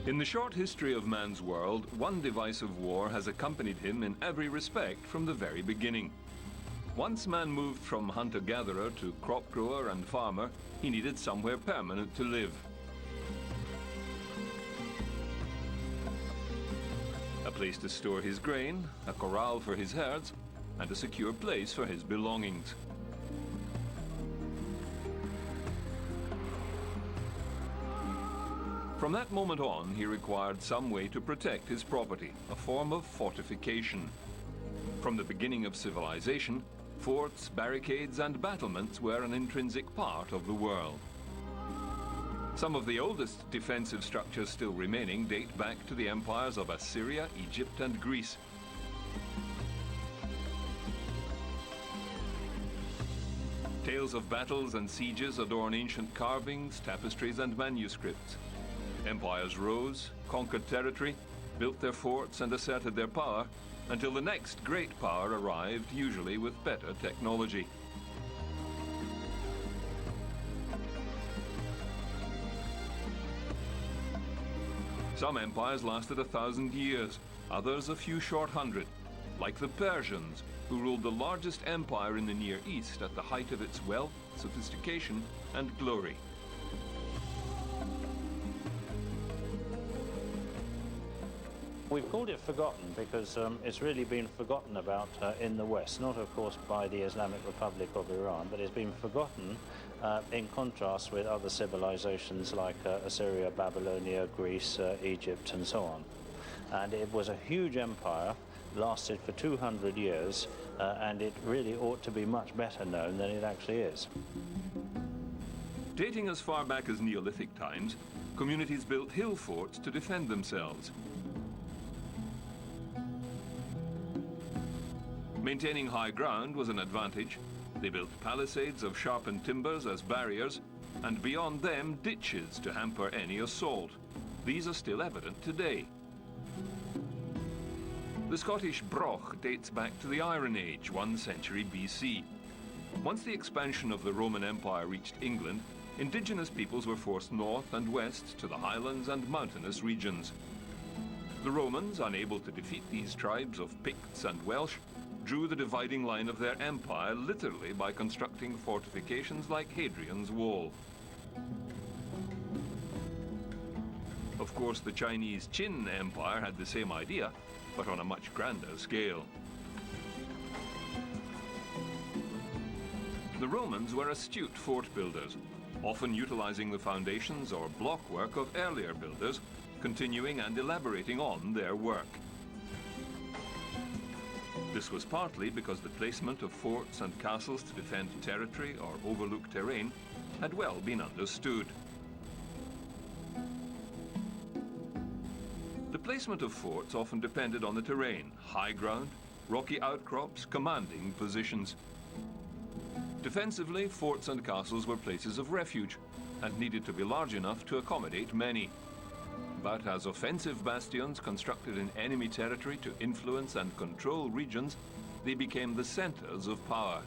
In the short history of man's world, one device of war has accompanied him in every respect from the very beginning. Once man moved from hunter-gatherer to crop grower and farmer, he needed somewhere permanent to live. A place to store his grain, a corral for his herds, and a secure place for his belongings. From that moment on, he required some way to protect his property, a form of fortification. From the beginning of civilization, forts, barricades, and battlements were an intrinsic part of the world. Some of the oldest defensive structures still remaining date back to the empires of Assyria, Egypt, and Greece. Tales of battles and sieges adorn ancient carvings, tapestries, and manuscripts. Empires rose, conquered territory, built their forts, and asserted their power until the next great power arrived, usually with better technology. Some empires lasted 1,000 years, others a few short hundred, like the Persians, who ruled the largest empire in the Near East at the height of its wealth, sophistication, and glory. We've called it forgotten because it's really been forgotten about in the West, not of course by the Islamic Republic of Iran, but it's been forgotten in contrast with other civilizations like Assyria, Babylonia, Greece, Egypt, and so on. And it was a huge empire, lasted for 200 years, and it really ought to be much better known than it actually is. Dating as far back as Neolithic times, communities built hill forts to defend themselves. Maintaining high ground was an advantage. They built palisades of sharpened timbers as barriers, and beyond them ditches to hamper any assault. These are still evident today. The Scottish broch dates back to the Iron Age, 1 century BC. Once the expansion of the Roman Empire reached England, indigenous peoples were forced north and west to the highlands and mountainous regions. The Romans, unable to defeat these tribes of Picts and Welsh, drew the dividing line of their empire literally by constructing fortifications like Hadrian's Wall. Of course, the Chinese Qin Empire had the same idea, but on a much grander scale. The Romans were astute fort builders, often utilizing the foundations or blockwork of earlier builders, continuing and elaborating on their work. This was partly because the placement of forts and castles to defend territory or overlook terrain had well been understood. The placement of forts often depended on the terrain, high ground, rocky outcrops, commanding positions. Defensively, forts and castles were places of refuge and needed to be large enough to accommodate many. But as offensive bastions constructed in enemy territory to influence and control regions, they became the centers of power.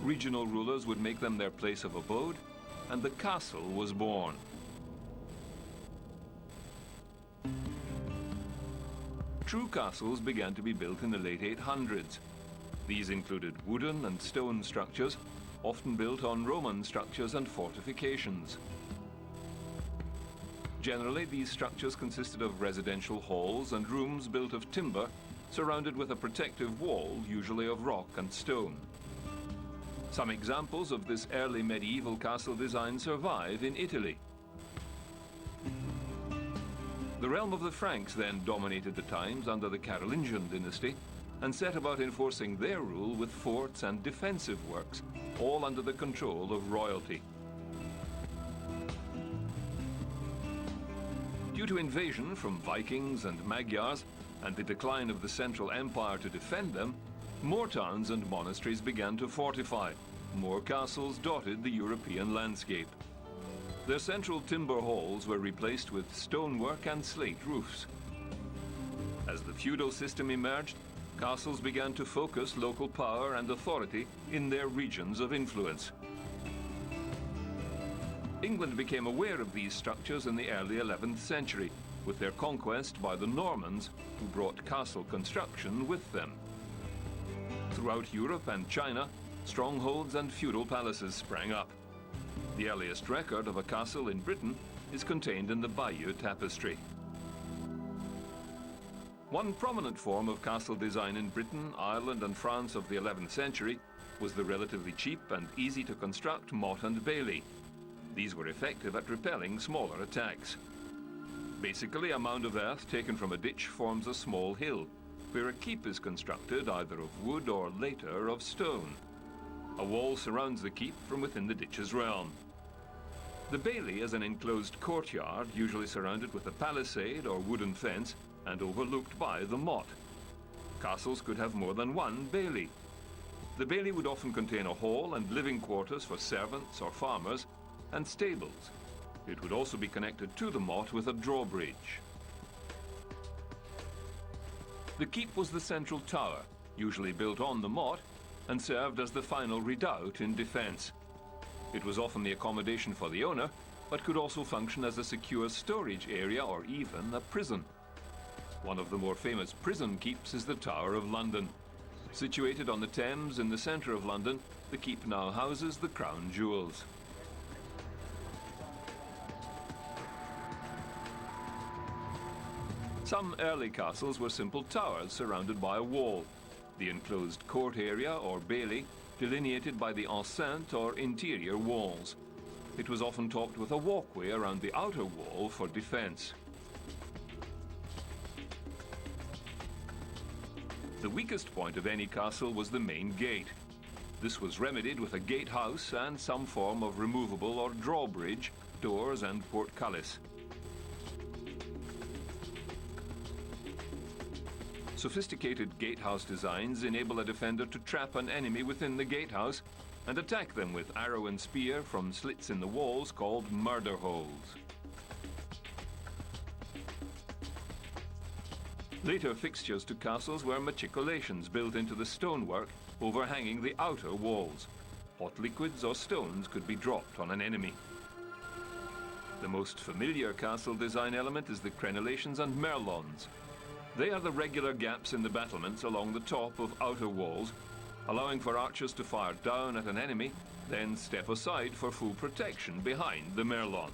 Regional rulers would make them their place of abode, and the castle was born. True castles began to be built in the late 800s. These included wooden and stone structures, often built on Roman structures and fortifications. Generally, these structures consisted of residential halls and rooms built of timber, surrounded with a protective wall, usually of rock and stone. Some examples of this early medieval castle design survive in Italy. The realm of the Franks then dominated the times under the Carolingian dynasty and set about enforcing their rule with forts and defensive works, all under the control of royalty. Due to invasion from Vikings and Magyars and the decline of the Central Empire to defend them, more towns and monasteries began to fortify. More castles dotted the European landscape. Their central timber halls were replaced with stonework and slate roofs. As the feudal system emerged, castles began to focus local power and authority in their regions of influence. England became aware of these structures in the early 11th century, with their conquest by the Normans, who brought castle construction with them. Throughout Europe and China, strongholds and feudal palaces sprang up. The earliest record of a castle in Britain is contained in the Bayeux Tapestry. One prominent form of castle design in Britain, Ireland and France of the 11th century was the relatively cheap and easy to construct motte and bailey. These were effective at repelling smaller attacks. Basically, a mound of earth taken from a ditch forms a small hill, where a keep is constructed either of wood or later of stone. A wall surrounds the keep from within the ditch's realm. The bailey is an enclosed courtyard, usually surrounded with a palisade or wooden fence and overlooked by the motte. Castles could have more than one bailey. The bailey would often contain a hall and living quarters for servants or farmers, and stables. It would also be connected to the motte with a drawbridge. The keep was the central tower, usually built on the motte, and served as the final redoubt in defence. It was often the accommodation for the owner, but could also function as a secure storage area or even a prison. One of the more famous prison keeps is the Tower of London. Situated on the Thames in the centre of London, the keep now houses the crown jewels. Some early castles were simple towers surrounded by a wall. The enclosed court area, or bailey, delineated by the enceinte or interior walls. It was often topped with a walkway around the outer wall for defence. The weakest point of any castle was the main gate. This was remedied with a gatehouse and some form of removable or drawbridge, doors and portcullis. Sophisticated gatehouse designs enable a defender to trap an enemy within the gatehouse and attack them with arrow and spear from slits in the walls called murder holes. Later fixtures to castles were machicolations built into the stonework overhanging the outer walls. Hot liquids or stones could be dropped on an enemy. The most familiar castle design element is the crenellations and merlons. They are the regular gaps in the battlements along the top of outer walls, allowing for archers to fire down at an enemy, then step aside for full protection behind the merlon.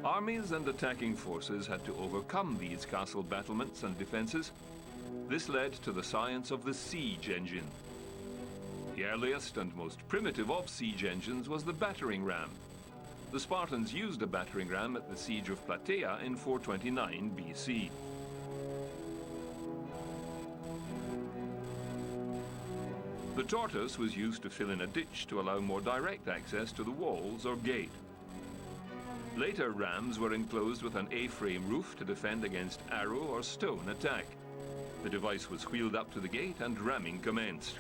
Armies and attacking forces had to overcome these castle battlements and defences. This led to the science of the siege engine. The earliest and most primitive of siege engines was the battering ram. The Spartans used a battering ram at the siege of Plataea in 429 BC. The tortoise was used to fill in a ditch to allow more direct access to the walls or gate. Later rams were enclosed with an A-frame roof to defend against arrow or stone attack. The device was wheeled up to the gate and ramming commenced.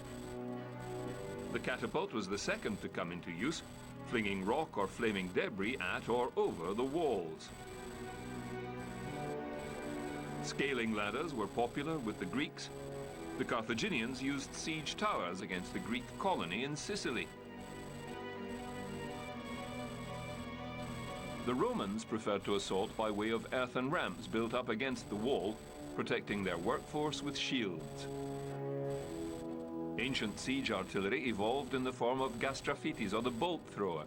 The catapult was the second to come into use, flinging rock or flaming debris at or over the walls. Scaling ladders were popular with the Greeks. The Carthaginians used siege towers against the Greek colony in Sicily. The Romans preferred to assault by way of earthen rams built up against the wall, protecting their workforce with shields. Ancient siege artillery evolved in the form of gastraphites, or the bolt thrower.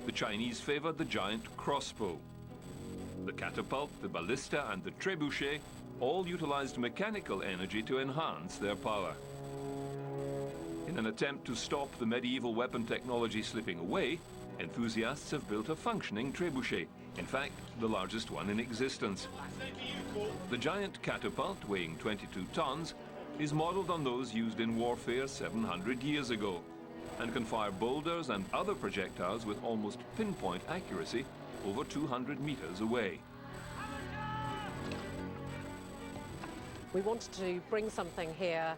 The Chinese favored the giant crossbow. The catapult, the ballista, and the trebuchet all utilized mechanical energy to enhance their power. In an attempt to stop the medieval weapon technology slipping away, enthusiasts have built a functioning trebuchet, in fact, the largest one in existence. The giant catapult, weighing 22 tons, is modelled on those used in warfare 700 years ago, and can fire boulders and other projectiles with almost pinpoint accuracy over 200 meters away. We wanted to bring something here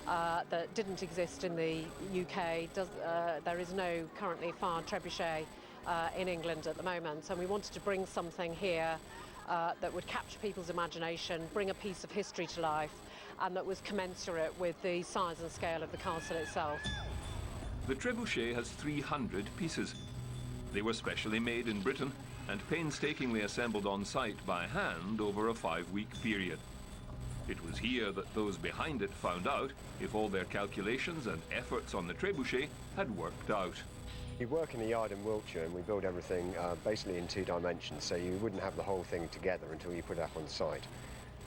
that didn't exist in the UK. There is no currently fired trebuchet in England at the moment, and we wanted to bring something here that would capture people's imagination, bring a piece of history to life, and that was commensurate with the size and scale of the castle itself. The trebuchet has 300 pieces. They were specially made in Britain and painstakingly assembled on site by hand over a 5-week period. It was here that those behind it found out if all their calculations and efforts on the trebuchet had worked out. We work in a yard in Wiltshire and we build everything basically in 2 dimensions, so you wouldn't have the whole thing together until you put it up on site.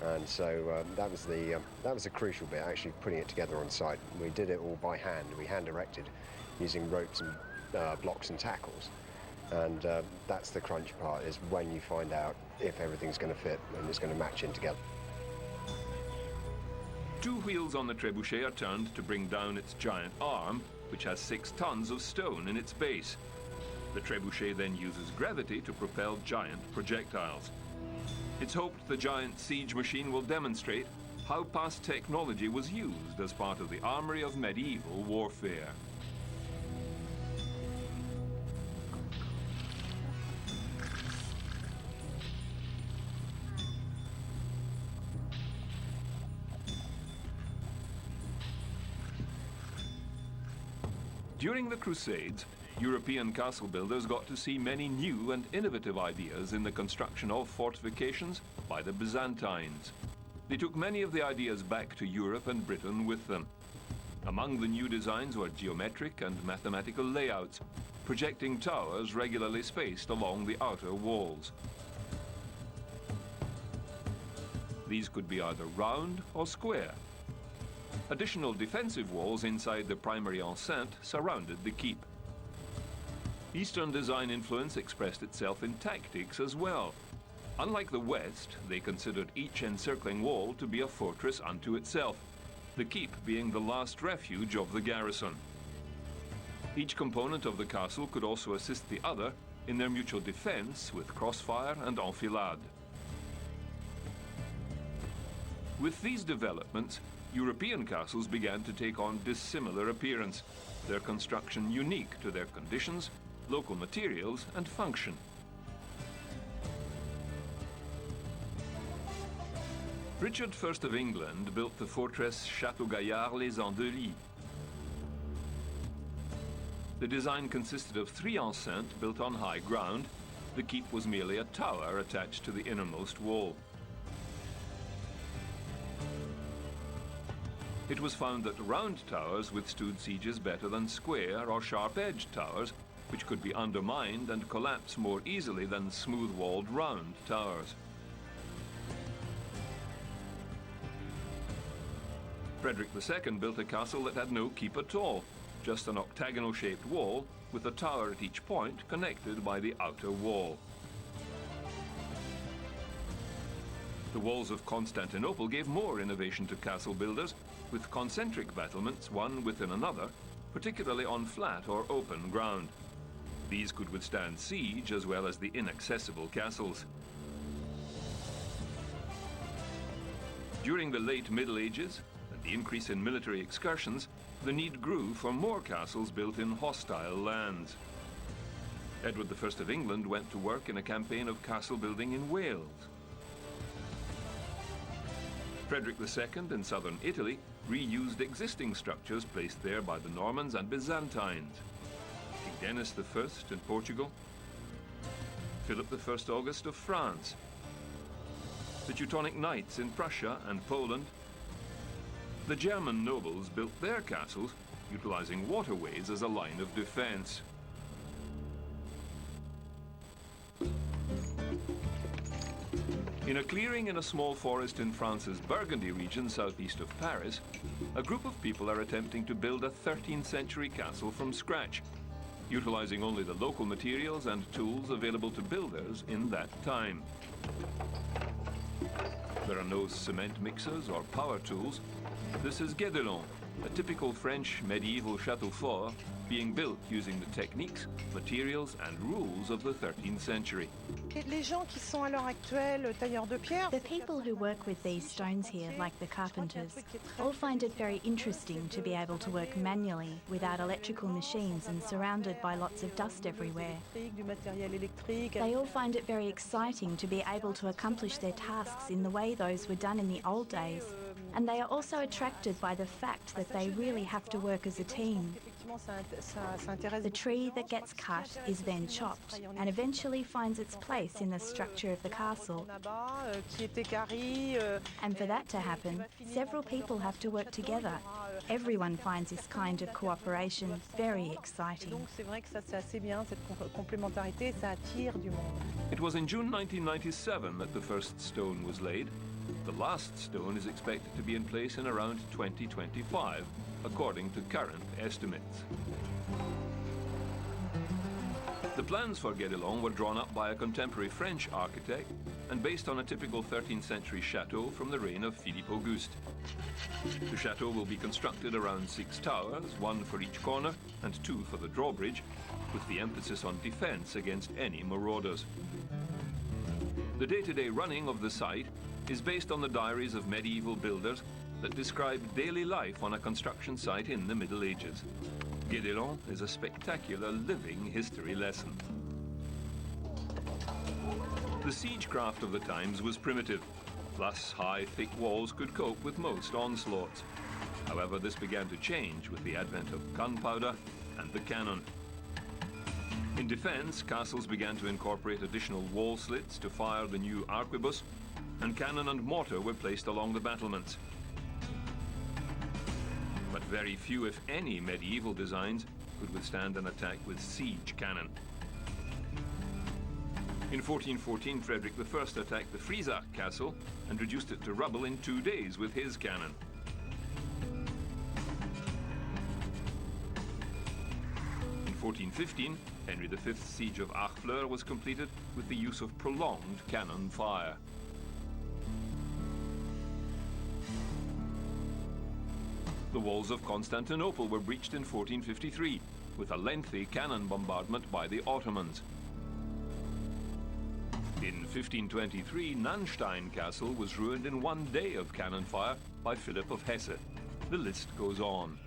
And so that was the crucial bit, actually putting it together on site. We did it all by hand. We hand erected using ropes and blocks and tackles. And that's the crunch part, is when you find out if everything's going to fit and it's going to match in together. 2 wheels on the trebuchet are turned to bring down its giant arm, which has 6 tons of stone in its base. The trebuchet then uses gravity to propel giant projectiles. It's hoped the giant siege machine will demonstrate how past technology was used as part of the armory of medieval warfare. During the Crusades, European castle builders got to see many new and innovative ideas in the construction of fortifications by the Byzantines. They took many of the ideas back to Europe and Britain with them. Among the new designs were geometric and mathematical layouts, projecting towers regularly spaced along the outer walls. These could be either round or square. Additional defensive walls inside the primary enceinte surrounded the keep. Eastern design influence expressed itself in tactics as well. Unlike the West, they considered each encircling wall to be a fortress unto itself, the keep being the last refuge of the garrison. Each component of the castle could also assist the other in their mutual defense with crossfire and enfilade. With these developments, European castles began to take on dissimilar appearance, their construction unique to their conditions, local materials and function. Richard I of England built the fortress Château-Gaillard-les-Andelys. The design consisted of 3 enceintes built on high ground. The keep was merely a tower attached to the innermost wall. It was found that round towers withstood sieges better than square or sharp-edged towers, which could be undermined and collapse more easily than smooth-walled round towers. Frederick II built a castle that had no keep at all, just an octagonal-shaped wall with a tower at each point connected by the outer wall. The walls of Constantinople gave more innovation to castle builders, with concentric battlements one within another, particularly on flat or open ground. These could withstand siege as well as the inaccessible castles. During the late Middle Ages and the increase in military excursions, the need grew for more castles built in hostile lands. Edward I of England went to work in a campaign of castle building in Wales. Frederick II in southern Italy reused existing structures placed there by the Normans and Byzantines. King Denis I in Portugal, Philip I August of France, the Teutonic Knights in Prussia and Poland. The German nobles built their castles utilizing waterways as a line of defense. In a clearing in a small forest in France's Burgundy region southeast of Paris, a group of people are attempting to build a 13th century castle from scratch, utilizing only the local materials and tools available to builders in that time. There are no cement mixers or power tools. This is Guédelon, a typical French medieval chateau fort being built using the techniques, materials and rules of the 13th century. The people who work with these stones here, like the carpenters, all find it very interesting to be able to work manually without electrical machines and surrounded by lots of dust everywhere. They all find it very exciting to be able to accomplish their tasks in the way those were done in the old days. And they are also attracted by the fact that they really have to work as a team. The tree that gets cut is then chopped and eventually finds its place in the structure of the castle. And for that to happen, several people have to work together. Everyone finds this kind of cooperation very exciting. It was in June 1997 that the first stone was laid. The last stone is expected to be in place in around 2025, according to current estimates. The plans for Guédelon were drawn up by a contemporary French architect and based on a typical 13th century chateau from the reign of Philippe Auguste. The chateau will be constructed around 6 towers, 1 for each corner and 2 for the drawbridge, with the emphasis on defense against any marauders. The day-to-day running of the site is based on the diaries of medieval builders that describe daily life on a construction site in the Middle Ages. Guédelon is a spectacular living history lesson. The siegecraft of the times was primitive. Thus, high, thick walls could cope with most onslaughts. However, this began to change with the advent of gunpowder and the cannon. In defense, castles began to incorporate additional wall slits to fire the new arquebus, and cannon and mortar were placed along the battlements. But very few, if any, medieval designs could withstand an attack with siege cannon. In 1414, Frederick I attacked the Friesack castle and reduced it to rubble in 2 days with his cannon. In 1415, Henry V's siege of Harfleur was completed with the use of prolonged cannon fire. The walls of Constantinople were breached in 1453 with a lengthy cannon bombardment by the Ottomans. In 1523, Nanstein Castle was ruined in 1 day of cannon fire by Philip of Hesse. The list goes on.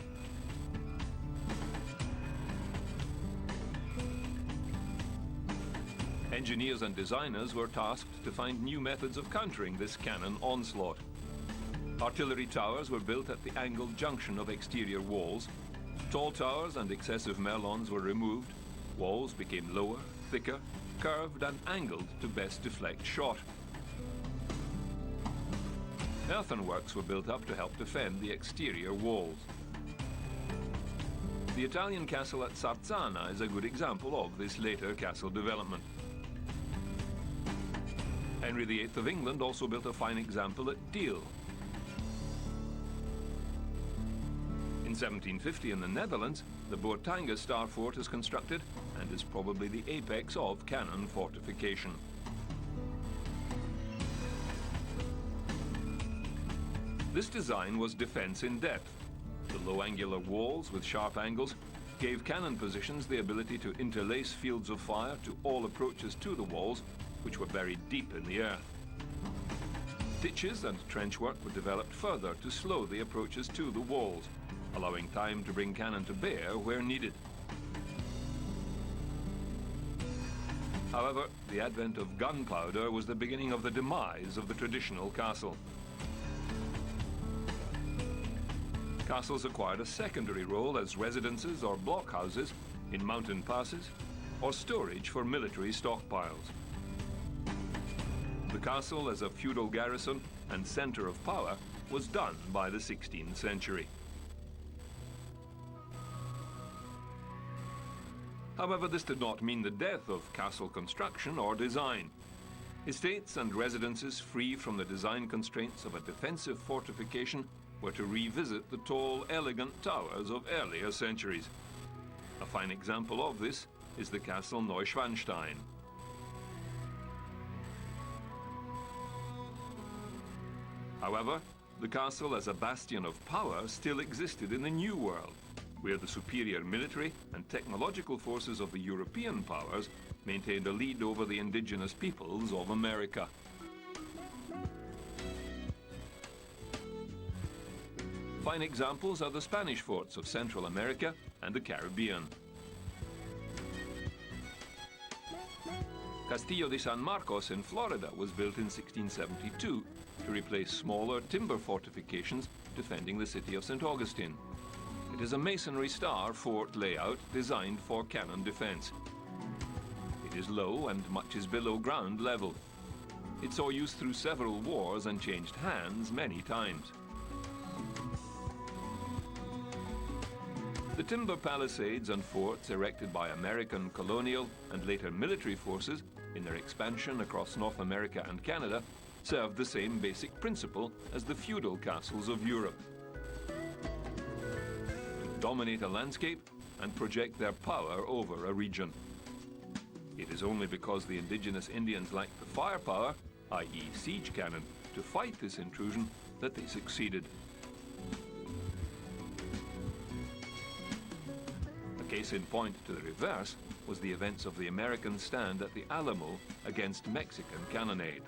Engineers and designers were tasked to find new methods of countering this cannon onslaught. Artillery towers were built at the angled junction of exterior walls. Tall towers and excessive merlons were removed. Walls became lower, thicker, curved and angled to best deflect shot. Earthworks were built up to help defend the exterior walls. The Italian castle at Sarzana is a good example of this later castle development. Henry VIII of England also built a fine example at Deal. In 1750 in the Netherlands, the Bourtanga Star Fort is constructed and is probably the apex of cannon fortification. This design was defense in depth. The low angular walls with sharp angles gave cannon positions the ability to interlace fields of fire to all approaches to the walls, which were buried deep in the earth. Ditches and trench work were developed further to slow the approaches to the walls, allowing time to bring cannon to bear where needed. However, the advent of gunpowder was the beginning of the demise of the traditional castle. Castles acquired a secondary role as residences or blockhouses in mountain passes or storage for military stockpiles. The castle as a feudal garrison and center of power was done by the 16th century. However, this did not mean the death of castle construction or design. Estates and residences free from the design constraints of a defensive fortification were to revisit the tall, elegant towers of earlier centuries. A fine example of this is the castle Neuschwanstein. However, the castle as a bastion of power still existed in the New World, where the superior military and technological forces of the European powers maintained a lead over the indigenous peoples of America. Fine examples are the Spanish forts of Central America and the Caribbean. Castillo de San Marcos in Florida was built in 1672 to replace smaller timber fortifications defending the city of St. Augustine. It is a masonry star fort layout designed for cannon defence. It is low and much is below ground level. It saw use through several wars and changed hands many times. The timber palisades and forts erected by American colonial and later military forces in their expansion across North America and Canada served the same basic principle as the feudal castles of Europe: to dominate a landscape and project their power over a region. It is only because the indigenous Indians lacked the firepower, i.e. siege cannon, to fight this intrusion that they succeeded. A case in point to the reverse was the events of the American stand at the Alamo against Mexican cannonade.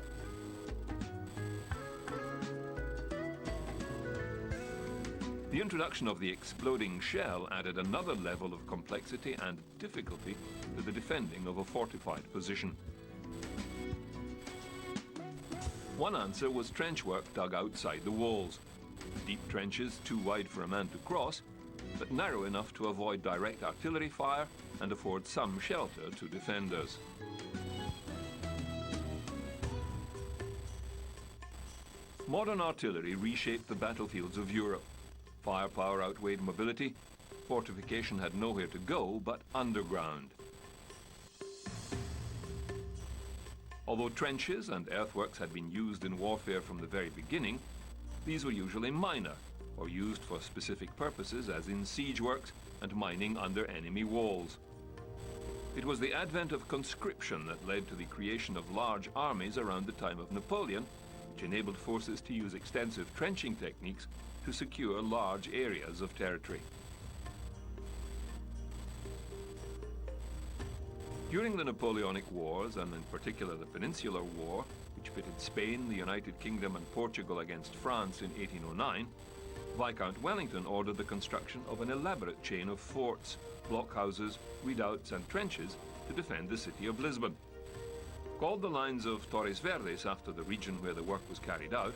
The introduction of the exploding shell added another level of complexity and difficulty to the defending of a fortified position. One answer was trench work dug outside the walls. Deep trenches too wide for a man to cross, but narrow enough to avoid direct artillery fire and afford some shelter to defenders. Modern artillery reshaped the battlefields of Europe. Firepower outweighed mobility. Fortification had nowhere to go but underground. Although trenches and earthworks had been used in warfare from the very beginning, these were usually minor or used for specific purposes, as in siege works and mining under enemy walls. It was the advent of conscription that led to the creation of large armies around the time of Napoleon, which enabled forces to use extensive trenching techniques to secure large areas of territory. During the Napoleonic Wars, and in particular the Peninsular War, which pitted Spain, the United Kingdom and Portugal against France in 1809, Viscount Wellington ordered the construction of an elaborate chain of forts, blockhouses, redoubts and trenches to defend the city of Lisbon. Called the lines of Torres Verdes after the region where the work was carried out,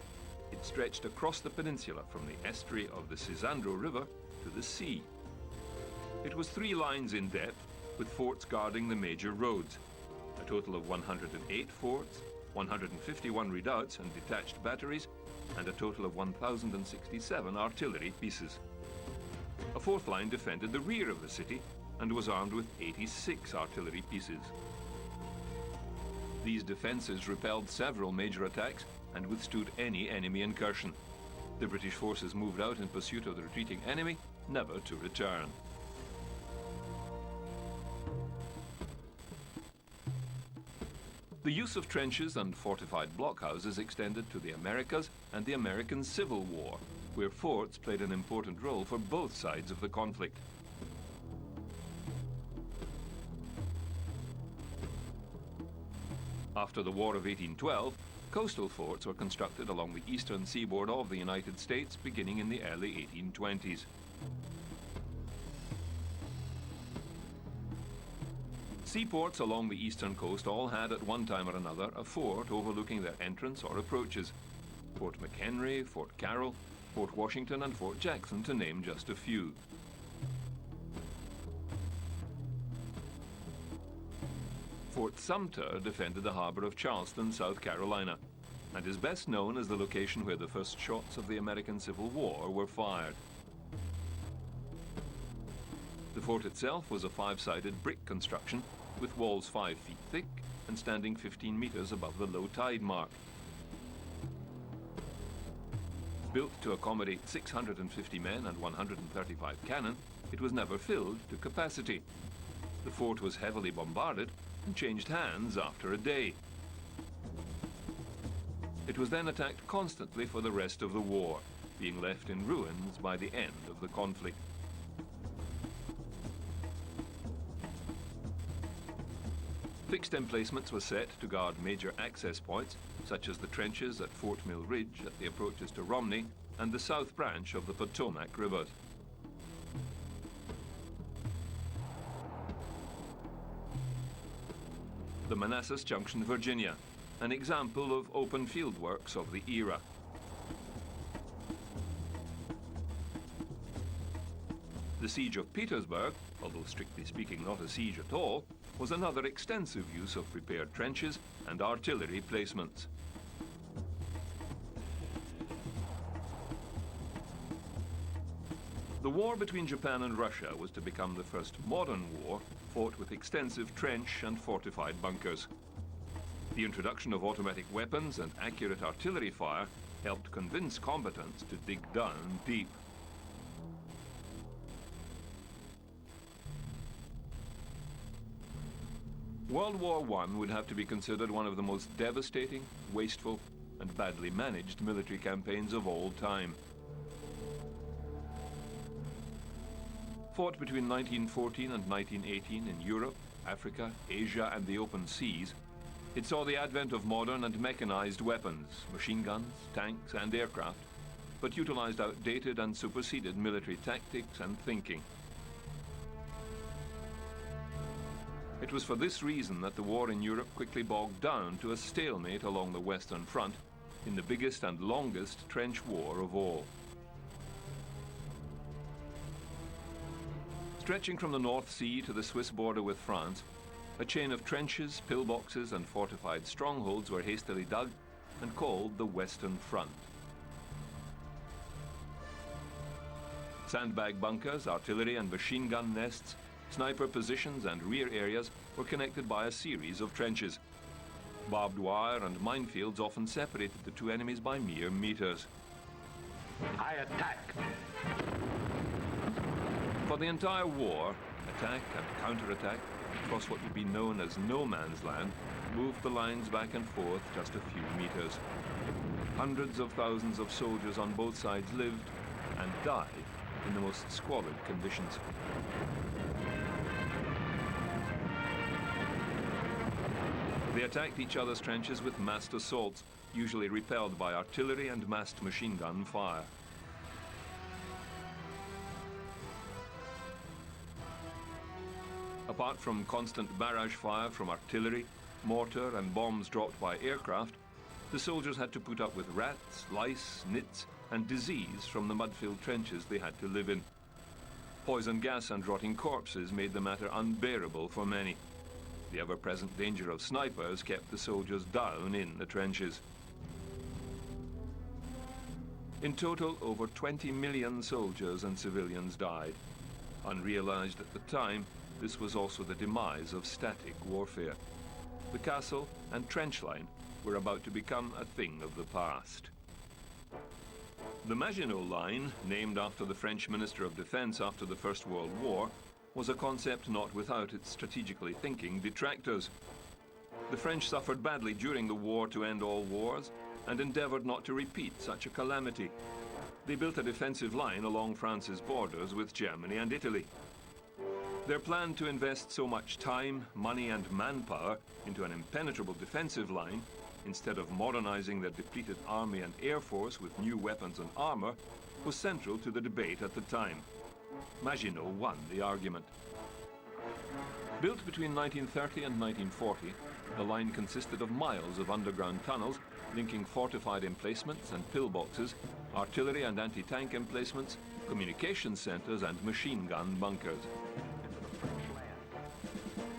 it stretched across the peninsula from the estuary of the Sisandro River to the sea. It was 3 lines in depth, with forts guarding the major roads. A total of 108 forts, 151 redoubts and detached batteries, and a total of 1,067 artillery pieces. A 4th line defended the rear of the city and was armed with 86 artillery pieces. These defences repelled several major attacks and withstood any enemy incursion. The British forces moved out in pursuit of the retreating enemy, never to return. The use of trenches and fortified blockhouses extended to the Americas and the American Civil War, where forts played an important role for both sides of the conflict. After the War of 1812, coastal forts were constructed along the eastern seaboard of the United States beginning in the early 1820s. Seaports along the eastern coast all had at one time or another a fort overlooking their entrance or approaches. Fort McHenry, Fort Carroll, Fort Washington and Fort Jackson, to name just a few. Fort Sumter defended the harbor of Charleston, South Carolina, and is best known as the location where the first shots of the American Civil War were fired. The fort itself was a 5-sided brick construction with walls 5 feet thick and standing 15 meters above the low tide mark. Built to accommodate 650 men and 135 cannon, it was never filled to capacity. The fort was heavily bombarded and changed hands after a day. It was then attacked constantly for the rest of the war, being left in ruins by the end of the conflict. Fixed emplacements were set to guard major access points, such as the trenches at Fort Mill Ridge at the approaches to Romney and the south branch of the Potomac River. The Manassas Junction, Virginia, an example of open field works of the era. The siege of Petersburg, although strictly speaking not a siege at all, was another extensive use of prepared trenches and artillery placements. The war between Japan and Russia was to become the first modern war fought with extensive trench and fortified bunkers. The introduction of automatic weapons and accurate artillery fire helped convince combatants to dig down deep. World War I would have to be considered one of the most devastating, wasteful, and badly managed military campaigns of all time. Fought between 1914 and 1918 in Europe, Africa, Asia, and the open seas, it saw the advent of modern and mechanized weapons, machine guns, tanks, and aircraft, but utilized outdated and superseded military tactics and thinking. It was for this reason that the war in Europe quickly bogged down to a stalemate along the Western Front in the biggest and longest trench war of all. Stretching from the North Sea to the Swiss border with France, a chain of trenches, pillboxes, and fortified strongholds were hastily dug and called the Western Front. Sandbag bunkers, artillery and machine gun nests, sniper positions and rear areas were connected by a series of trenches. Barbed wire and minefields often separated the two enemies by mere meters. I attack. For the entire war, attack and counterattack across what would be known as no man's land moved the lines back and forth just a few meters. Hundreds of thousands of soldiers on both sides lived and died in the most squalid conditions. They attacked each other's trenches with massed assaults, usually repelled by artillery and massed machine gun fire. Apart from constant barrage fire from artillery, mortar and bombs dropped by aircraft, the soldiers had to put up with rats, lice, nits, and disease from the mud-filled trenches they had to live in. Poison gas and rotting corpses made the matter unbearable for many. The ever-present danger of snipers kept the soldiers down in the trenches. In total, over 20 million soldiers and civilians died. Unrealized at the time, this was also the demise of static warfare. The castle and trench line were about to become a thing of the past. The Maginot Line, named after the French Minister of Defense after the First World War, was a concept not without its strategically thinking detractors. The French suffered badly during the war to end all wars and endeavored not to repeat such a calamity. They built a defensive line along France's borders with Germany and Italy. Their plan to invest so much time, money, and manpower into an impenetrable defensive line, instead of modernizing their depleted army and air force with new weapons and armor, was central to the debate at the time. Maginot won the argument. Built between 1930 and 1940, the line consisted of miles of underground tunnels linking fortified emplacements and pillboxes, artillery and anti-tank emplacements, communication centers, and machine gun bunkers.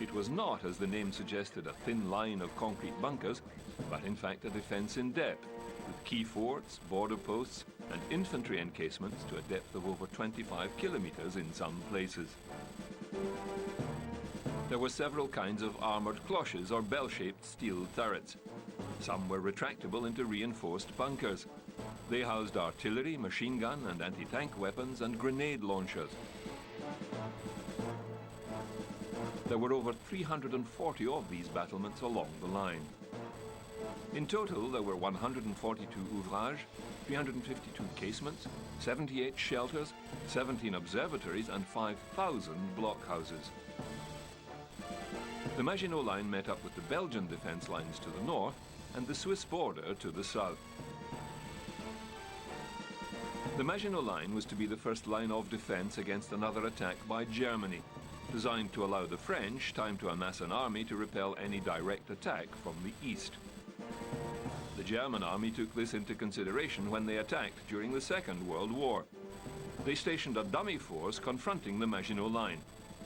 It was not, as the name suggested, a thin line of concrete bunkers, but in fact a defense in depth, with key forts, border posts, and infantry encasements to a depth of over 25 kilometers in some places. There were several kinds of armored cloches or bell-shaped steel turrets. Some were retractable into reinforced bunkers. They housed artillery, machine gun, and anti-tank weapons and grenade launchers. There were over 340 of these battlements along the line. In total, there were 142 ouvrages, 352 casements, 78 shelters, 17 observatories, and 5,000 blockhouses. The Maginot Line met up with the Belgian defense lines to the north and the Swiss border to the south. The Maginot Line was to be the first line of defense against another attack by Germany, designed to allow the French time to amass an army to repel any direct attack from the east. The German army took this into consideration when they attacked during the Second World War. They stationed a dummy force confronting the Maginot Line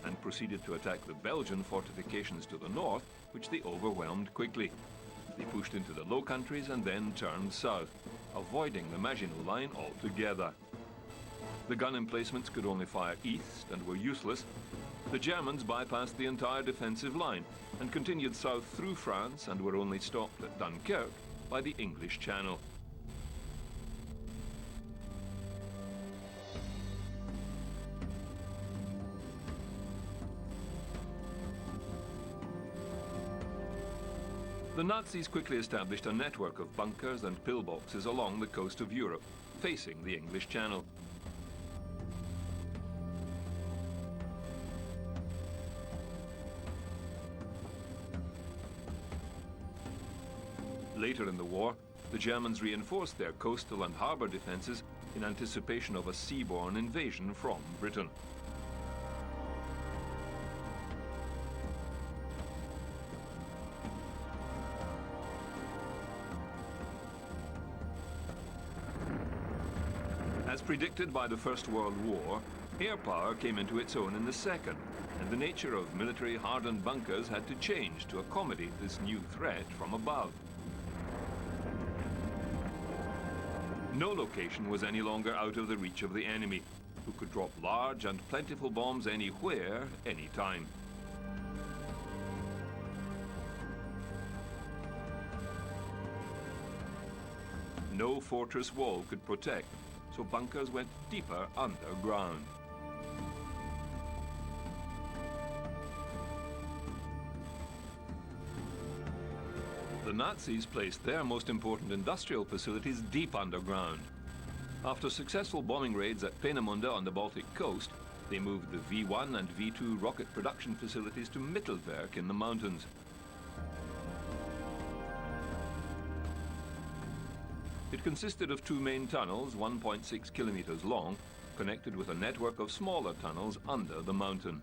and proceeded to attack the Belgian fortifications to the north, which they overwhelmed quickly. They pushed into the Low Countries and then turned south, avoiding the Maginot Line altogether. The gun emplacements could only fire east and were useless. The Germans bypassed the entire defensive line and continued south through France and were only stopped at Dunkirk by the English Channel. The Nazis quickly established a network of bunkers and pillboxes along the coast of Europe, facing the English Channel. Later in the war, the Germans reinforced their coastal and harbour defences in anticipation of a seaborne invasion from Britain. As predicted by the First World War, air power came into its own in the Second, and the nature of military hardened bunkers had to change to accommodate this new threat from above. No location was any longer out of the reach of the enemy, who could drop large and plentiful bombs anywhere, anytime. No fortress wall could protect, so bunkers went deeper underground. The Nazis placed their most important industrial facilities deep underground. After successful bombing raids at Peenemünde on the Baltic coast, they moved the V1 and V2 rocket production facilities to Mittelwerk in the mountains. It consisted of two main tunnels, 1.6 kilometers long, connected with a network of smaller tunnels under the mountain.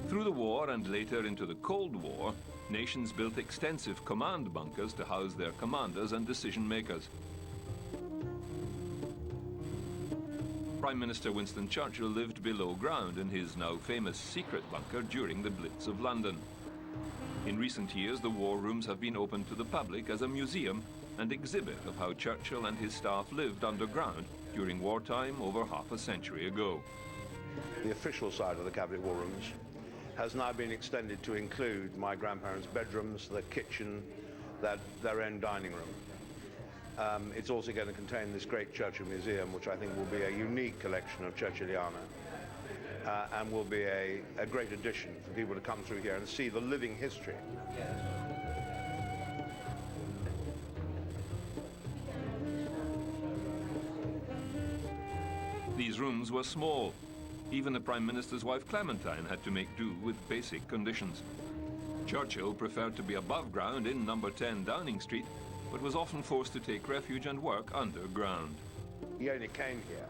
Through the war and later into the Cold War, nations built extensive command bunkers to house their commanders and decision makers. Prime Minister Winston Churchill lived below ground in his now famous secret bunker during the Blitz of London. In recent years, the war rooms have been opened to the public as a museum and exhibit of how Churchill and his staff lived underground during wartime over half a century ago. The official side of the Cabinet War Rooms has now been extended to include my grandparents' bedrooms, the kitchen, their own dining room. It's also going to contain this great Churchill Museum, which I think will be a unique collection of Churchilliana, and will be a great addition for people to come through here and see the living history. These rooms were small. Even the Prime Minister's wife Clementine had to make do with basic conditions. Churchill preferred to be above ground in number 10 Downing Street, but was often forced to take refuge and work underground. He only came here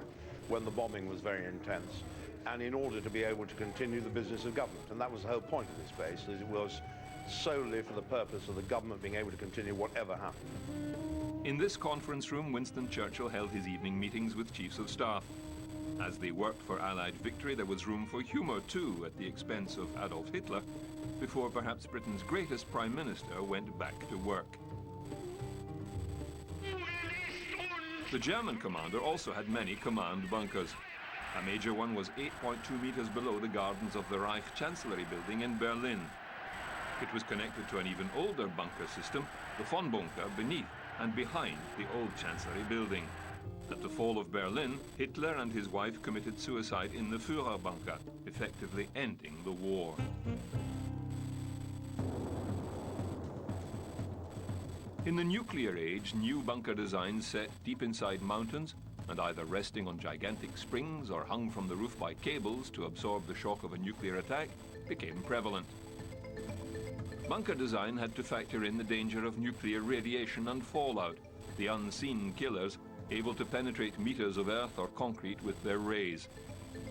when the bombing was very intense, and in order to be able to continue the business of government. And that was the whole point of this base, is it was solely for the purpose of the government being able to continue whatever happened. In this conference room, Winston Churchill held his evening meetings with chiefs of staff. As they worked for Allied victory, there was room for humour too, at the expense of Adolf Hitler, before perhaps Britain's greatest Prime Minister went back to work. The German commander also had many command bunkers. A major one was 8.2 meters below the gardens of the Reich Chancellery building in Berlin. It was connected to an even older bunker system, the von Bunker, beneath and behind the old Chancellery building. At the fall of Berlin, Hitler and his wife committed suicide in the Führerbunker, effectively ending the war. In the nuclear age, new bunker designs set deep inside mountains and either resting on gigantic springs or hung from the roof by cables to absorb the shock of a nuclear attack became prevalent. Bunker design had to factor in the danger of nuclear radiation and fallout, the unseen killers able to penetrate meters of earth or concrete with their rays.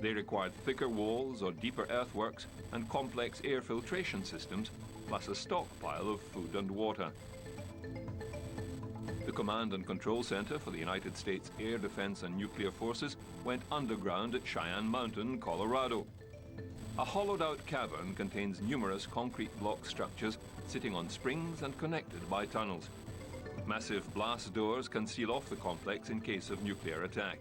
They required thicker walls or deeper earthworks and complex air filtration systems, plus a stockpile of food and water. The Command and Control Center for the United States Air Defense and Nuclear Forces went underground at Cheyenne Mountain, Colorado. A hollowed-out cavern contains numerous concrete block structures sitting on springs and connected by tunnels. Massive blast doors can seal off the complex in case of nuclear attack.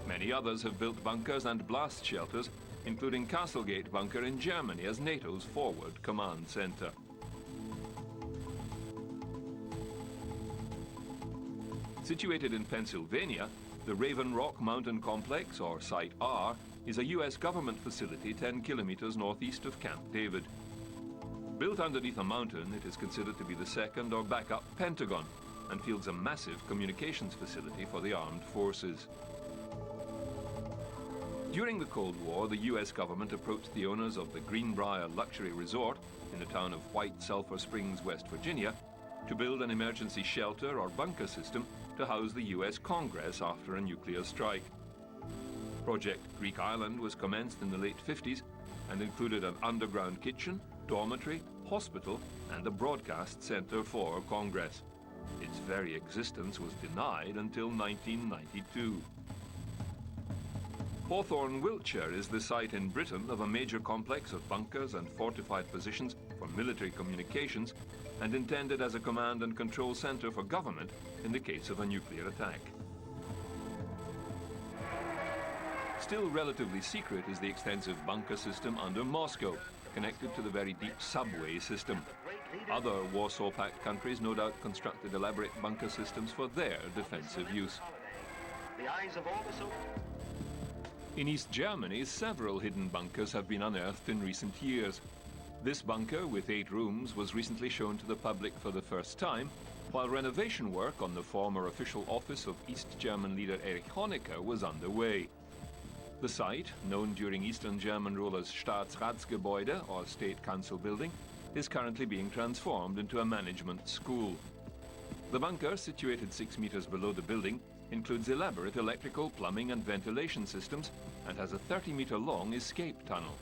Many others have built bunkers and blast shelters, including Castlegate Bunker in Germany as NATO's forward command center. Situated in Pennsylvania, the Raven Rock Mountain Complex, or Site R, is a U.S. government facility 10 kilometers northeast of Camp David. Built underneath a mountain, it is considered to be the second or backup Pentagon and fields a massive communications facility for the armed forces. During the Cold War, the U.S. government approached the owners of the Greenbrier Luxury Resort in the town of White Sulphur Springs, West Virginia, to build an emergency shelter or bunker system to house the U.S. Congress after a nuclear strike. Project Greek Island was commenced in the late 50s and included an underground kitchen, dormitory, hospital, and a broadcast center for Congress. Its very existence was denied until 1992. Hawthorne, Wiltshire is the site in Britain of a major complex of bunkers and fortified positions for military communications and intended as a command and control center for government in the case of a nuclear attack. Still relatively secret is the extensive bunker system under Moscow, connected to the very deep subway system. Other Warsaw Pact countries no doubt constructed elaborate bunker systems for their defensive use. In East Germany, several hidden bunkers have been unearthed in recent years. This bunker, with 8 rooms, was recently shown to the public for the first time, while renovation work on the former official office of East German leader Erich Honecker was underway. The site, known during Eastern German rule as Staatsratsgebäude, or State Council Building, is currently being transformed into a management school. The bunker, situated 6 meters below the building, includes elaborate electrical, plumbing and ventilation systems and has a 30-meter-long escape tunnel.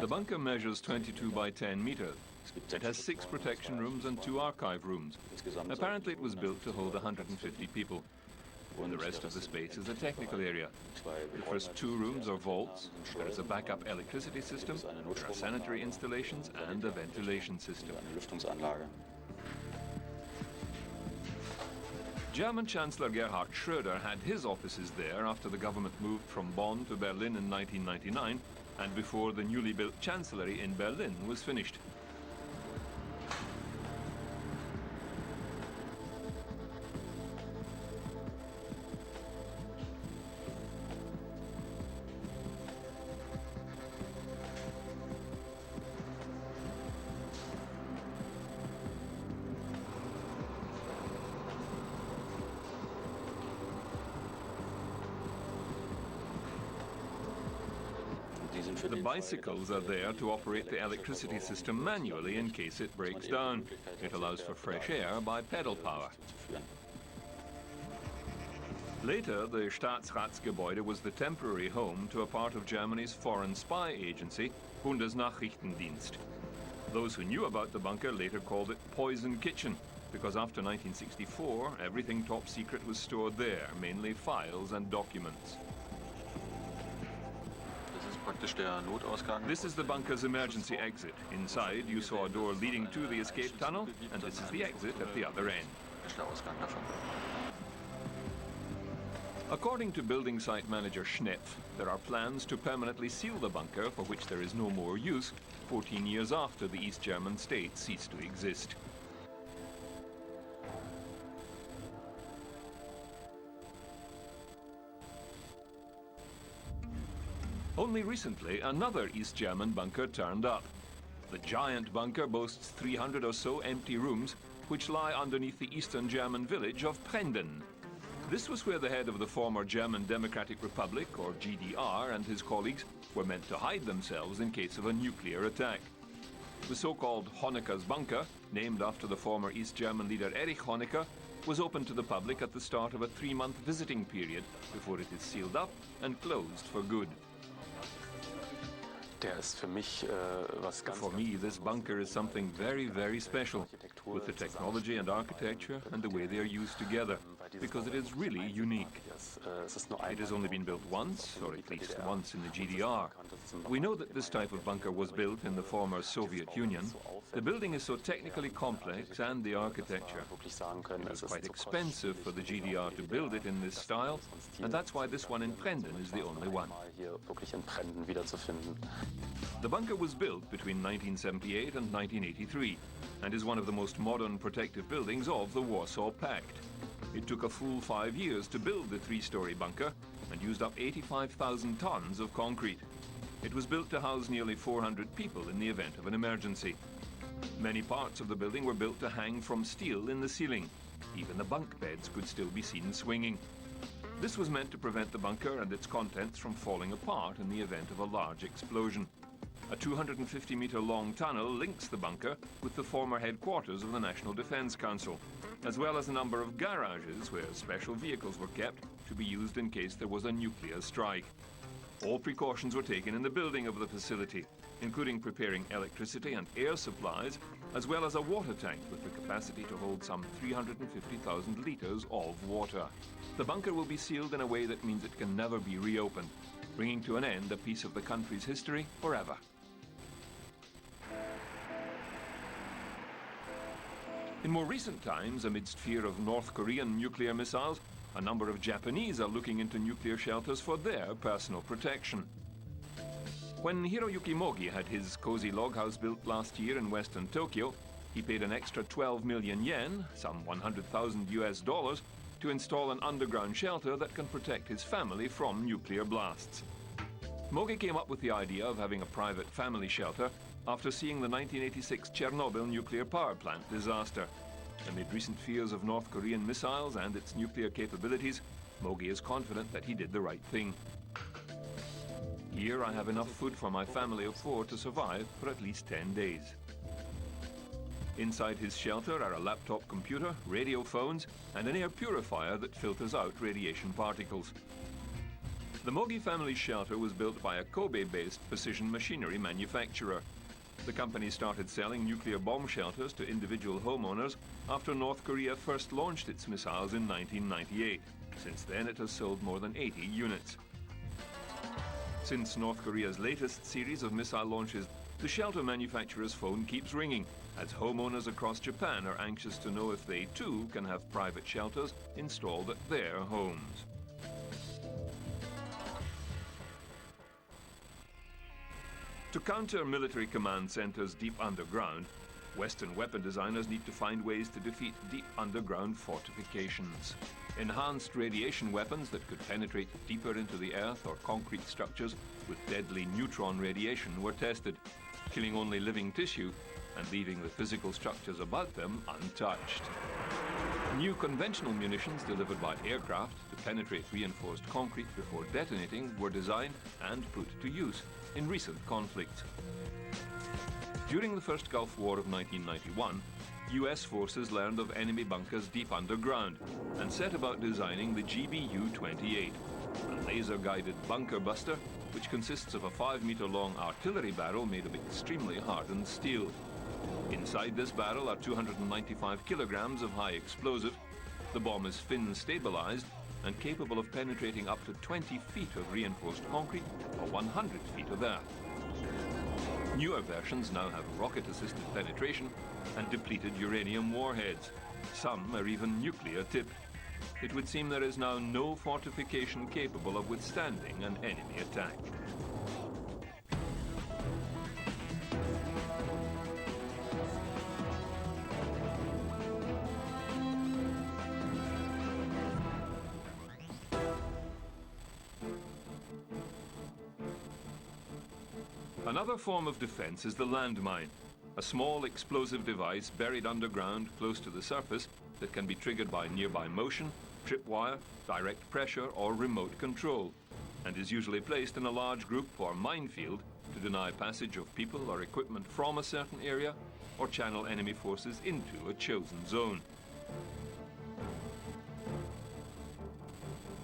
The bunker measures 22 by 10 meters. It has 6 protection rooms and 2 archive rooms. Apparently it was built to hold 150 people. The rest of the space is a technical area. The first 2 rooms are vaults. There is a backup electricity system, there are sanitary installations and a ventilation system. German Chancellor Gerhard Schröder had his offices there after the government moved from Bonn to Berlin in 1999 and before the newly built Chancellery in Berlin was finished. The bicycles are there to operate the electricity system manually in case it breaks down. It allows for fresh air by pedal power. Later, the Staatsratsgebäude was the temporary home to a part of Germany's foreign spy agency, Bundesnachrichtendienst. Those who knew about the bunker later called it Poison Kitchen, because after 1964, everything top secret was stored there, mainly files and documents. This is the bunker's emergency exit. Inside, you saw a door leading to the escape tunnel, and this is the exit at the other end. According to building site manager Schnepf, there are plans to permanently seal the bunker, for which there is no more use, 14 years after the East German state ceased to exist. Only recently, another East German bunker turned up. The giant bunker boasts 300 or so empty rooms, which lie underneath the eastern German village of Prenden. This was where the head of the former German Democratic Republic, or GDR, and his colleagues were meant to hide themselves in case of a nuclear attack. The so-called Honecker's bunker, named after the former East German leader Erich Honecker, was opened to the public at the start of a 3-month visiting period before it is sealed up and closed for good. For me, this bunker is something very, very special, with the technology and architecture and the way they are used together, because it is really unique. It has only been built once, or at least once in the GDR. We know that this type of bunker was built in the former Soviet Union. The building is so technically complex, and the architecture. It was quite expensive for the GDR to build it in this style, and that's why this one in Prenden is the only one. The bunker was built between 1978 and 1983 and is one of the most modern protective buildings of the Warsaw Pact. It took a full 5 years to build the 3-story bunker and used up 85,000 tons of concrete. It was built to house nearly 400 people in the event of an emergency. Many parts of the building were built to hang from steel in the ceiling. Even the bunk beds could still be seen swinging. This was meant to prevent the bunker and its contents from falling apart in the event of a large explosion. A 250-meter-long tunnel links the bunker with the former headquarters of the National Defense Council, as well as a number of garages where special vehicles were kept to be used in case there was a nuclear strike. All precautions were taken in the building of the facility, including preparing electricity and air supplies, as well as a water tank with the capacity to hold some 350,000 liters of water. The bunker will be sealed in a way that means it can never be reopened, bringing to an end a piece of the country's history forever. In more recent times, amidst fear of North Korean nuclear missiles, a number of Japanese are looking into nuclear shelters for their personal protection. When Hiroyuki Mogi had his cozy log house built last year in western Tokyo, he paid an extra 12 million yen, some $100,000, to install an underground shelter that can protect his family from nuclear blasts. Mogi came up with the idea of having a private family shelter after seeing the 1986 Chernobyl nuclear power plant disaster. Amid recent fears of North Korean missiles and its nuclear capabilities, Mogi is confident that he did the right thing. Here I have enough food for my family of 4 to survive for at least 10 days. Inside his shelter are a laptop computer, radio phones, and an air purifier that filters out radiation particles. The Mogi family shelter was built by a Kobe-based precision machinery manufacturer. The company started selling nuclear bomb shelters to individual homeowners after North Korea first launched its missiles in 1998. Since then, it has sold more than 80 units. Since North Korea's latest series of missile launches, the shelter manufacturer's phone keeps ringing, as homeowners across Japan are anxious to know if they too can have private shelters installed at their homes. To counter military command centers deep underground, Western weapon designers need to find ways to defeat deep underground fortifications. Enhanced radiation weapons that could penetrate deeper into the earth or concrete structures with deadly neutron radiation were tested, killing only living tissue and leaving the physical structures about them untouched. New conventional munitions delivered by aircraft to penetrate reinforced concrete before detonating were designed and put to use in recent conflicts. During the first Gulf War of 1991, US forces learned of enemy bunkers deep underground and set about designing the GBU-28, a laser-guided bunker buster which consists of a 5-meter-long artillery barrel made of extremely hardened steel. Inside this barrel are 295 kilograms of high explosive. The bomb is fin-stabilized and capable of penetrating up to 20 feet of reinforced concrete or 100 feet of earth. Newer versions now have rocket-assisted penetration and depleted uranium warheads. Some are even nuclear-tipped. It would seem there is now no fortification capable of withstanding an enemy attack. Another form of defense is the landmine, a small explosive device buried underground close to the surface that can be triggered by nearby motion, tripwire, direct pressure, or remote control, and is usually placed in a large group or minefield to deny passage of people or equipment from a certain area or channel enemy forces into a chosen zone.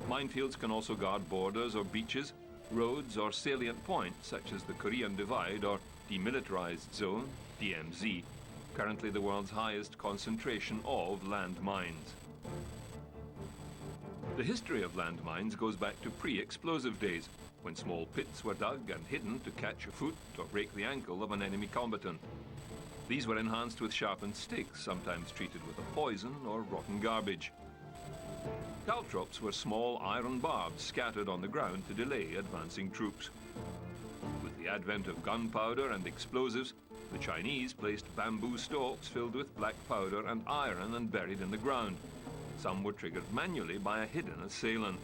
Minefields can also guard borders or beaches, roads or salient points such as the Korean Divide or Demilitarized Zone, DMZ, currently the world's highest concentration of landmines. The history of landmines goes back to pre-explosive days, when small pits were dug and hidden to catch a foot or break the ankle of an enemy combatant. These were enhanced with sharpened sticks, sometimes treated with a poison or rotten garbage. Caltrops were small iron barbs scattered on the ground to delay advancing troops. With the advent of gunpowder and explosives, the Chinese placed bamboo stalks filled with black powder and iron and buried in the ground. Some were triggered manually by a hidden assailant.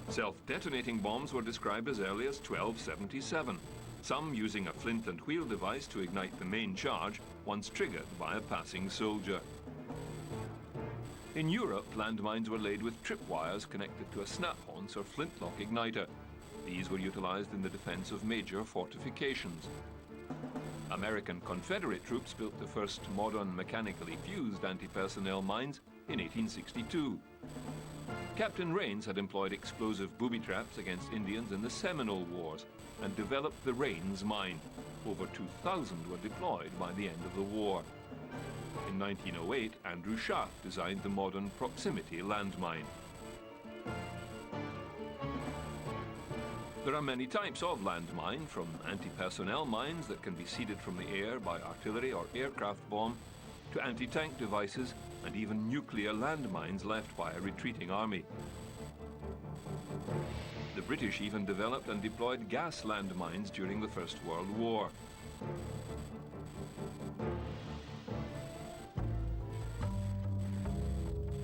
Self-detonating bombs were described as early as 1277, some using a flint and wheel device to ignite the main charge once triggered by a passing soldier. In Europe, landmines were laid with tripwires connected to a snap-ons or flintlock igniter. These were utilized in the defense of major fortifications. American Confederate troops built the first modern mechanically fused anti-personnel mines in 1862. Captain Rains had employed explosive booby traps against Indians in the Seminole Wars and developed the Rains mine. Over 2,000 were deployed by the end of the war. In 1908, Andrew Schaff designed the modern proximity landmine. There are many types of landmine, from anti-personnel mines that can be seeded from the air by artillery or aircraft bomb, to anti-tank devices and even nuclear landmines left by a retreating army. The British even developed and deployed gas landmines during the First World War.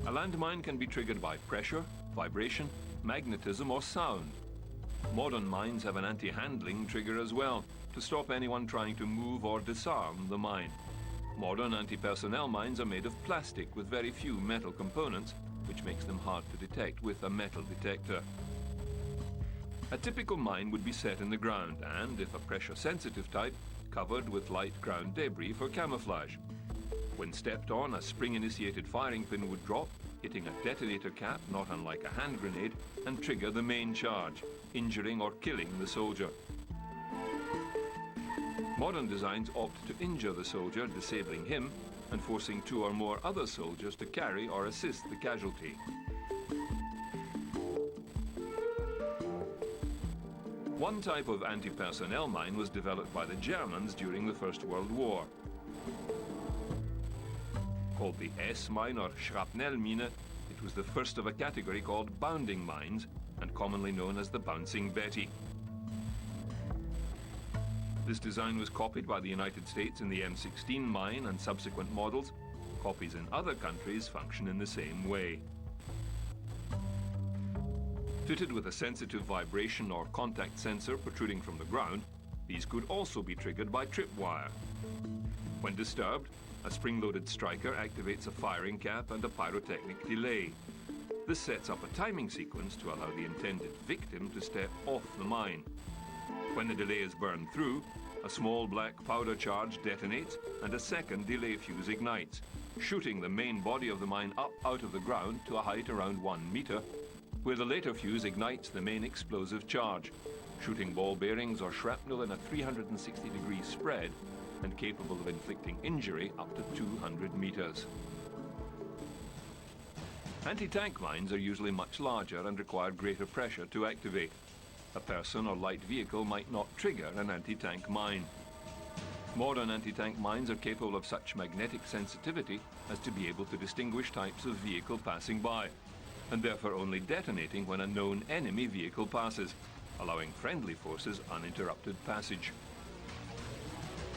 A landmine can be triggered by pressure, vibration, magnetism or sound. Modern mines have an anti-handling trigger as well, to stop anyone trying to move or disarm the mine. Modern anti-personnel mines are made of plastic with very few metal components, which makes them hard to detect with a metal detector. A typical mine would be set in the ground and, if a pressure-sensitive type, covered with light ground debris for camouflage. When stepped on, a spring-initiated firing pin would drop, hitting a detonator cap, not unlike a hand grenade, and trigger the main charge, injuring or killing the soldier. Modern designs opt to injure the soldier, disabling him, and forcing 2 or more other soldiers to carry or assist the casualty. One type of anti-personnel mine was developed by the Germans during the First World War. Called the S-mine or Shrapnellmine, it was the first of a category called bounding mines, and commonly known as the Bouncing Betty. This design was copied by the United States in the M16 mine and subsequent models. Copies in other countries function in the same way. Fitted with a sensitive vibration or contact sensor protruding from the ground, these could also be triggered by tripwire. When disturbed, a spring-loaded striker activates a firing cap and a pyrotechnic delay. This sets up a timing sequence to allow the intended victim to step off the mine. When the delay is burned through, a small black powder charge detonates and a second delay fuse ignites, shooting the main body of the mine up out of the ground to a height around 1 meter, where the later fuse ignites the main explosive charge, shooting ball bearings or shrapnel in a 360-degree spread and capable of inflicting injury up to 200 meters. Anti-tank mines are usually much larger and require greater pressure to activate. A person or light vehicle might not trigger an anti-tank mine. Modern anti-tank mines are capable of such magnetic sensitivity as to be able to distinguish types of vehicle passing by, and therefore only detonating when a known enemy vehicle passes, allowing friendly forces uninterrupted passage.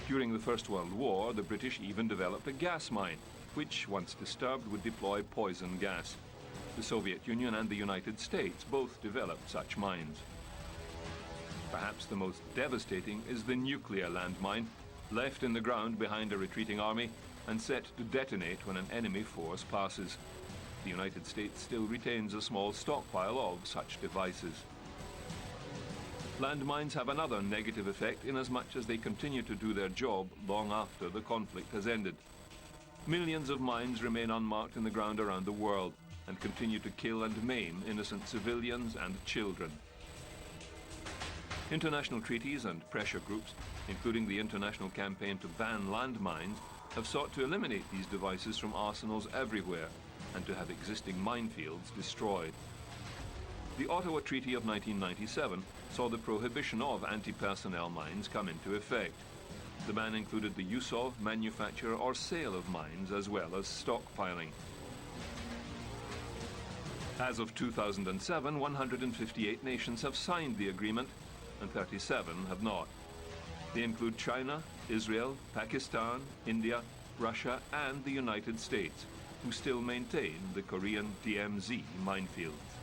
During the First World War, the British even developed a gas mine, which, once disturbed, would deploy poison gas. The Soviet Union and the United States both developed such mines. Perhaps the most devastating is the nuclear landmine, left in the ground behind a retreating army and set to detonate when an enemy force passes. The United States still retains a small stockpile of such devices. Landmines have another negative effect inasmuch as they continue to do their job long after the conflict has ended. Millions of mines remain unmarked in the ground around the world and continue to kill and maim innocent civilians and children. International treaties and pressure groups, including the International Campaign to Ban Landmines, have sought to eliminate these devices from arsenals everywhere and to have existing minefields destroyed. The Ottawa Treaty of 1997 saw the prohibition of anti-personnel mines come into effect. The ban included the use of, manufacture or sale of mines as well as stockpiling. As of 2007, 158 nations have signed the agreement and 37 have not. They include China, Israel, Pakistan, India, Russia and the United States, who still maintain the Korean DMZ minefields.